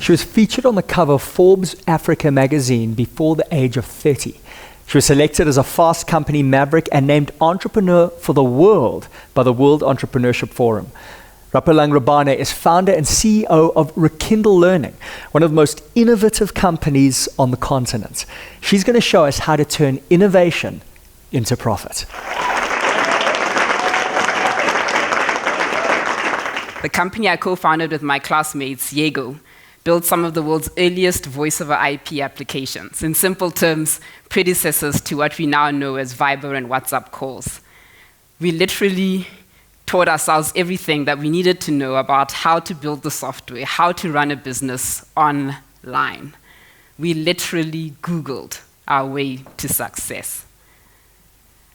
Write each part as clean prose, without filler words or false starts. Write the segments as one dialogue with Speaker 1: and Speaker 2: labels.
Speaker 1: She was featured on the cover of Forbes Africa magazine before the age of 30. She was selected as a Fast Company Maverick and named Entrepreneur for the World by the World Entrepreneurship Forum. Rapelang Rabana is founder and CEO of Rekindle Learning, one of the most innovative companies on the continent. She's going to show us how to turn innovation into profit.
Speaker 2: The company I co-founded with my classmates, Diego, built some of the world's earliest voice-over IP applications. In simple terms, predecessors to what we now know as Viber and WhatsApp calls. We literally taught ourselves everything that we needed to know about how to build the software, how to run a business online. We literally Googled our way to success.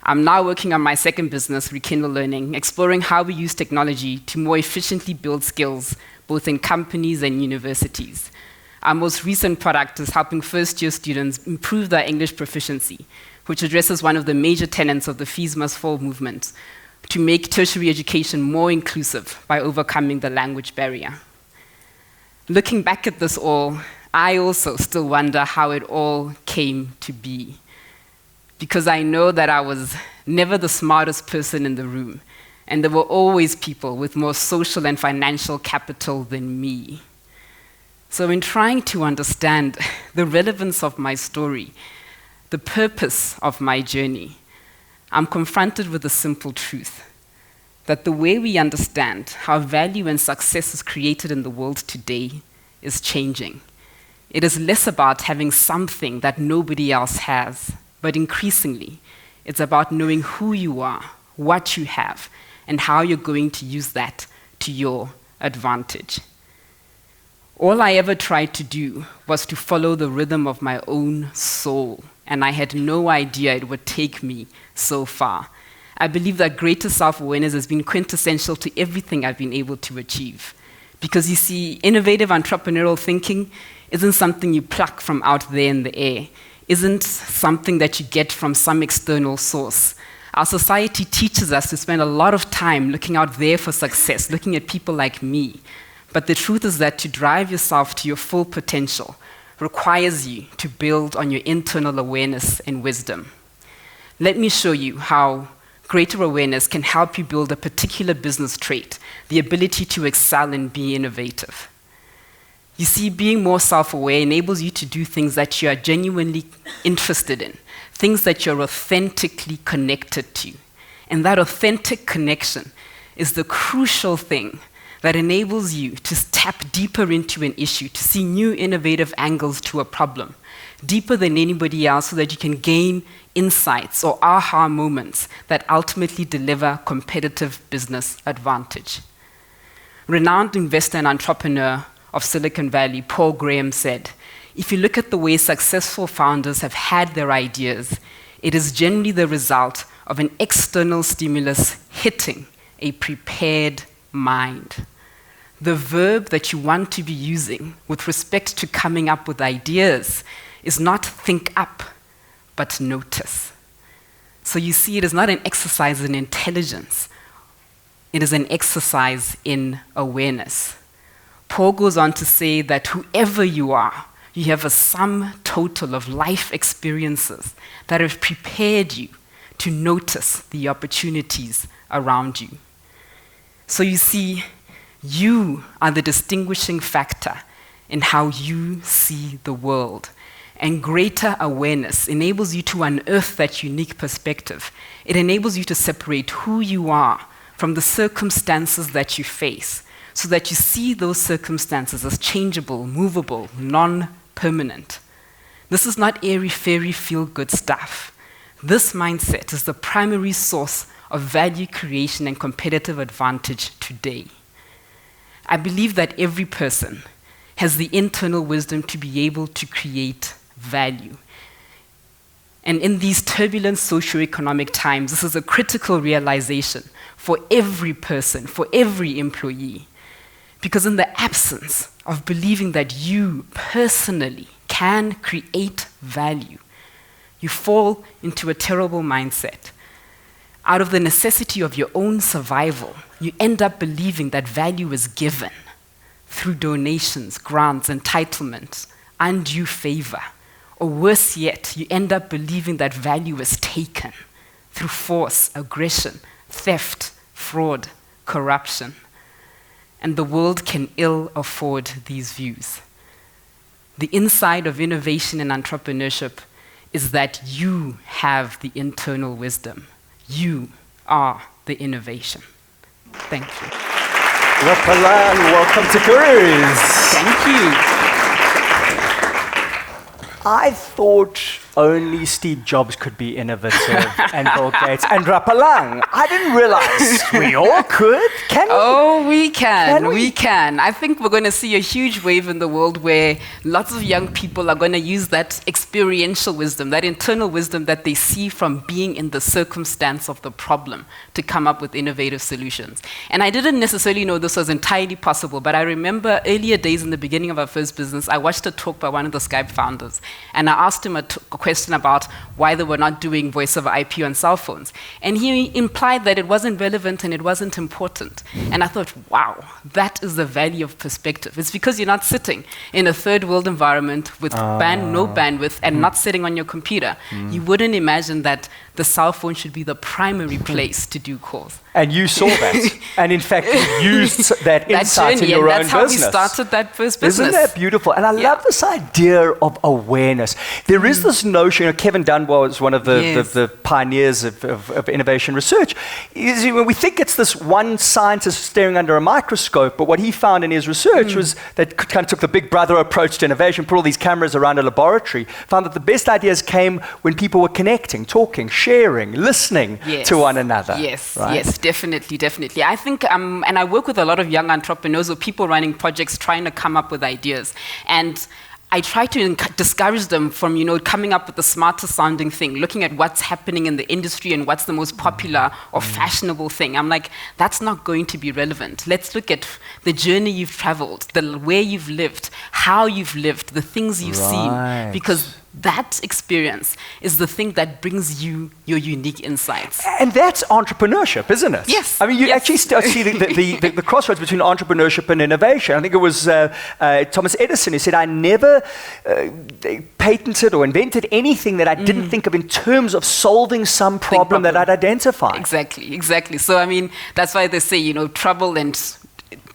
Speaker 2: I'm now working on my second business, Rekindle Learning, exploring how we use technology to more efficiently build skills, both in companies and universities. Our most recent product is helping first-year students improve their English proficiency, which addresses one of the major tenets of the fees must fall movement, to make tertiary education more inclusive by overcoming the language barrier. Looking back at this all, I also still wonder how it all came to be, because I know that I was never the smartest person in the room, and there were always people with more social and financial capital than me. So in trying to understand the relevance of my story, the purpose of my journey, I'm confronted with the simple truth that the way we understand how value and success is created in the world today is changing. It is less about having something that nobody else has, but increasingly, it's about knowing who you are, what you have, and how you're going to use that to your advantage. All I ever tried to do was to follow the rhythm of my own soul, and I had no idea it would take me so far. I believe that greater self-awareness has been quintessential to everything I've been able to achieve. Because you see, innovative entrepreneurial thinking isn't something you pluck from out there in the air, isn't something that you get from some external source. Our society teaches us to spend a lot of time looking out there for success, looking at people like me. But the truth is that to drive yourself to your full potential requires you to build on your internal awareness and wisdom. Let me show you how greater awareness can help you build a particular business trait, the ability to excel and be innovative. You see, being more self-aware enables you to do things that you are genuinely interested in, things that you're authentically connected to. And that authentic connection is the crucial thing that enables you to tap deeper into an issue, to see new innovative angles to a problem, deeper than anybody else, so that you can gain insights or aha moments that ultimately deliver competitive business advantage. Renowned investor and entrepreneur of Silicon Valley, Paul Graham, said, "If you look at the way successful founders have had their ideas, it is generally the result of an external stimulus hitting a prepared mind." The verb that you want to be using with respect to coming up with ideas is not think up, but notice. So you see, it is not an exercise in intelligence. It is an exercise in awareness. Paul goes on to say that whoever you are, you have a sum total of life experiences that have prepared you to notice the opportunities around you. So you see, you are the distinguishing factor in how you see the world. And greater awareness enables you to unearth that unique perspective. It enables you to separate who you are from the circumstances that you face, so that you see those circumstances as changeable, movable, non-permanent. This is not airy-fairy feel-good stuff. This mindset is the primary source of value creation and competitive advantage today. I believe that every person has the internal wisdom to be able to create value. And in these turbulent socioeconomic times, this is a critical realization for every person, for every employee. Because in the absence of believing that you personally can create value, you fall into a terrible mindset out of the necessity of your own survival, you end up believing that value is given through donations, grants, entitlement, undue favor. Or worse yet, you end up believing that value is taken through force, aggression, theft, fraud, corruption. And the world can ill afford these views. The inside of innovation and entrepreneurship is that you have the internal wisdom. You are the innovation. Thank you.
Speaker 1: Rapelang, welcome to Gurus.
Speaker 2: Thank you.
Speaker 1: I thought only Steve Jobs could be innovative and Bill Gates and Rapelang. I didn't realize we all could. Can we?
Speaker 2: Oh, we can.
Speaker 1: Can we?
Speaker 2: We can. I think we're going to see a huge wave in the world where lots of young people are going to use that experiential wisdom, that internal wisdom that they see from being in the circumstance of the problem to come up with innovative solutions. And I didn't necessarily know this was entirely possible, but I remember earlier days in the beginning of our first business, I watched a talk by one of the Skype founders, and I asked him a question about why they were not doing voice over IP on cell phones. And he implied that it wasn't relevant and it wasn't important. And I thought, wow, that is the value of perspective. It's because you're not sitting in a third world environment with no bandwidth and not sitting on your computer. You wouldn't imagine that the cell phone should be the primary place to do calls.
Speaker 1: And you saw that. And in fact, you used that insight in your own business.
Speaker 2: That's how we started that first business.
Speaker 1: Isn't that beautiful? And I love this idea of awareness. There is this notion, Kevin Dunbar was one of the pioneers of innovation research. When we think it's this one scientist staring under a microscope, but what he found in his research was that kind of took the big brother approach to innovation, put all these cameras around a laboratory, found that the best ideas came when people were connecting, talking, sharing, listening to one another.
Speaker 2: Yes,
Speaker 1: right?
Speaker 2: yes, definitely, definitely. I think, and I work with a lot of young entrepreneurs or people running projects trying to come up with ideas. And I try to discourage them from, coming up with the smartest sounding thing, looking at what's happening in the industry and what's the most popular or fashionable thing. I'm like, that's not going to be relevant. Let's look at the journey you've traveled, where you've lived, how you've lived, the things you've seen, because that experience is the thing that brings you your unique insights.
Speaker 1: And that's entrepreneurship, isn't it?
Speaker 2: Yes.
Speaker 1: I mean, you actually see the crossroads between entrepreneurship and innovation. I think it was Thomas Edison who said, I never patented or invented anything that I didn't think of in terms of solving some problem that I'd identified.
Speaker 2: Exactly. So, I mean, that's why they say, trouble and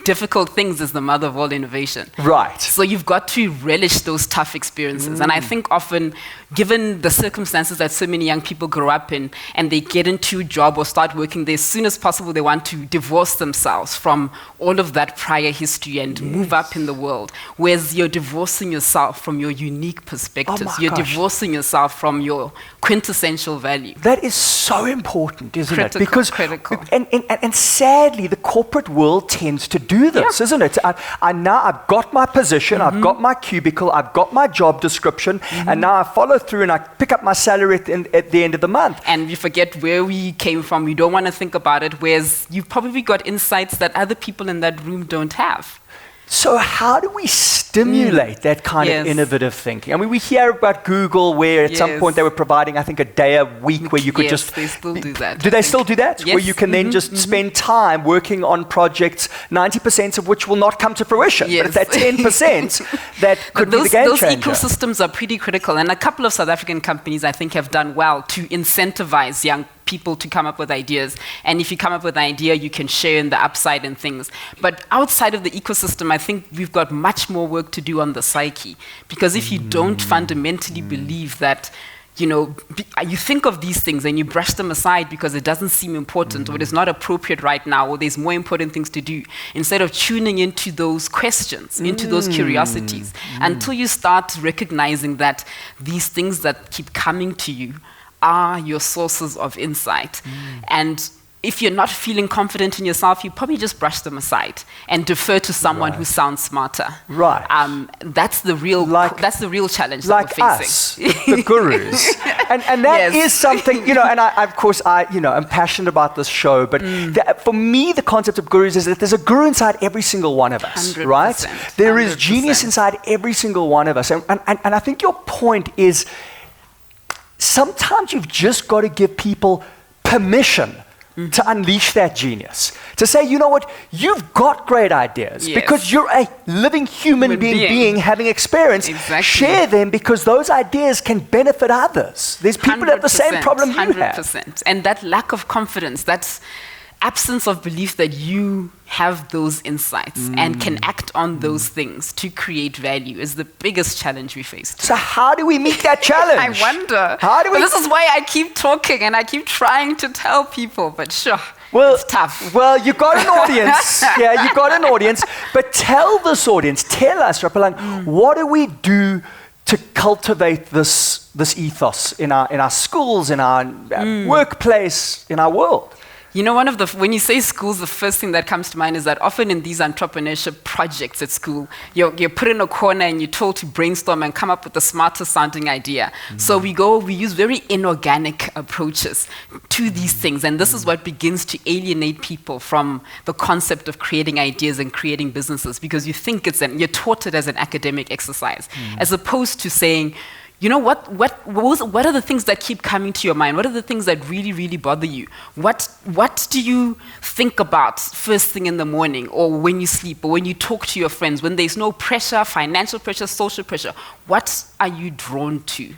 Speaker 2: difficult things is the mother of all innovation.
Speaker 1: Right.
Speaker 2: So you've got to relish those tough experiences. And I think often, given the circumstances that so many young people grow up in, and they get into a job or start working there, as soon as possible they want to divorce themselves from all of that prior history and move up in the world. Whereas you're divorcing yourself from your unique perspectives. You're divorcing yourself from your quintessential value.
Speaker 1: That is so important, isn't it? Because
Speaker 2: critical.
Speaker 1: And sadly, the corporate world tends to do this, isn't it? I've got my position, I've got my cubicle, I've got my job description, and now I follow through and I pick up my salary at the end of the month.
Speaker 2: And we forget where we came from. We don't want to think about it, whereas you've probably got insights that other people in that room don't have.
Speaker 1: So how do we stimulate that kind of innovative thinking? I mean, we hear about Google where at some point they were providing, I think, a day a week where you could just...
Speaker 2: they still do that.
Speaker 1: Do they still do that?
Speaker 2: Yes.
Speaker 1: Where you can then just spend time working on projects, 90% of which will not come to fruition.
Speaker 2: Yes.
Speaker 1: But it's that 10% that could be the game changer.
Speaker 2: Those ecosystems are pretty critical. And a couple of South African companies, I think, have done well to incentivize young people to come up with ideas. And if you come up with an idea, you can share in the upside and things. But outside of the ecosystem, I think we've got much more work to do on the psyche. Because if you don't fundamentally believe that, you think of these things and you brush them aside because it doesn't seem important or it's not appropriate right now or there's more important things to do, instead of tuning into those questions, into those curiosities, until you start recognizing that these things that keep coming to you are your sources of insight. And if you're not feeling confident in yourself, you probably just brush them aside and defer to someone who sounds smarter.
Speaker 1: Right.
Speaker 2: That's the real challenge that we're facing.
Speaker 1: Like us, the gurus. And that is something, and I'm passionate about this show, but for me, the concept of gurus is that there's a guru inside every single one of us,
Speaker 2: 100%,
Speaker 1: right? There is
Speaker 2: 100%.
Speaker 1: genius inside every single one of us. And I think your point is, sometimes you've just got to give people permission to unleash that genius. To say, you know what, you've got great ideas because you're a living human being having experience.
Speaker 2: Exactly.
Speaker 1: Share them because those ideas can benefit others. There's people that have the same problem you have.
Speaker 2: 100%. And that lack of confidence, that's absence of belief that you have those insights and can act on those things to create value is the biggest challenge we face today.
Speaker 1: So how do we meet that challenge?
Speaker 2: I wonder.
Speaker 1: How do we?
Speaker 2: But this is why I keep talking and I keep trying to tell people, but sure, it's tough.
Speaker 1: Well, you got an audience. Yeah, you got an audience. But tell this audience, tell us, Rapelang, what do we do to cultivate this ethos in our schools, in our workplace, in our world?
Speaker 2: You know, when you say schools, the first thing that comes to mind is that often in these entrepreneurship projects at school, you're put in a corner and you're told to brainstorm and come up with the smartest sounding idea. So we use very inorganic approaches to these things. And this is what begins to alienate people from the concept of creating ideas and creating businesses, because you think you're taught it as an academic exercise, as opposed to saying, you know, what are the things that keep coming to your mind? What are the things that really, really bother you? What do you think about first thing in the morning, or when you sleep, or when you talk to your friends, when there's no pressure, financial pressure, social pressure? What are you drawn to?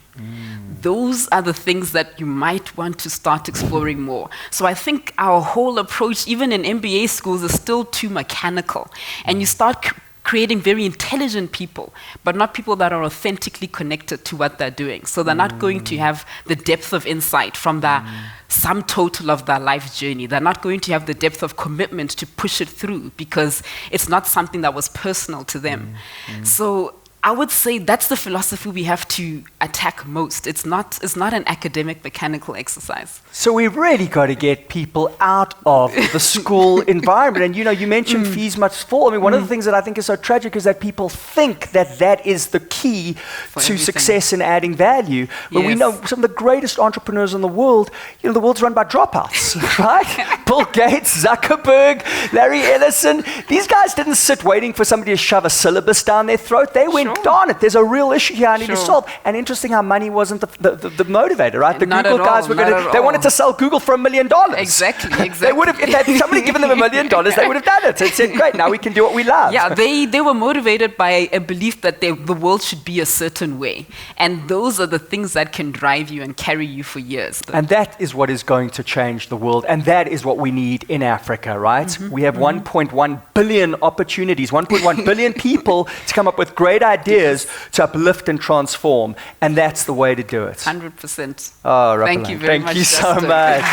Speaker 2: Those are the things that you might want to start exploring more. So I think our whole approach, even in MBA schools, is still too mechanical. And you start creating very intelligent people, but not people that are authentically connected to what they're doing. So they're not going to have the depth of insight from the sum total of their life journey. They're not going to have the depth of commitment to push it through because it's not something that was personal to them. So I would say that's the philosophy we have to attack most. It's not an academic, mechanical exercise.
Speaker 1: So we've really got to get people out of the school environment. And you mentioned fees must fall. I mean, one of the things that I think is so tragic is that people think that is the key to success in adding value. But we know some of the greatest entrepreneurs in the world, the world's run by dropouts, right? Bill Gates, Zuckerberg, Larry Ellison. These guys didn't sit waiting for somebody to shove a syllabus down their throat. They went, darn it, there's a real issue here I need to solve. And interesting how money wasn't the motivator, right? The
Speaker 2: Not
Speaker 1: Google guys they wanted to sell Google for $1 million.
Speaker 2: Exactly.
Speaker 1: They would have, if had somebody given them $1 million, they would have done it. They said, great, now we can do what we love.
Speaker 2: Yeah, they were motivated by a belief that the world should be a certain way. And those are the things that can drive you and carry you for years.
Speaker 1: And that is what is going to change the world. And that is what we need in Africa, right? We have 1.1 billion opportunities, 1.1 billion people to come up with great ideas to uplift and transform. And that's the way to do it.
Speaker 2: 100%.
Speaker 1: Oh,
Speaker 2: Thank you very much.
Speaker 1: Thank you so much.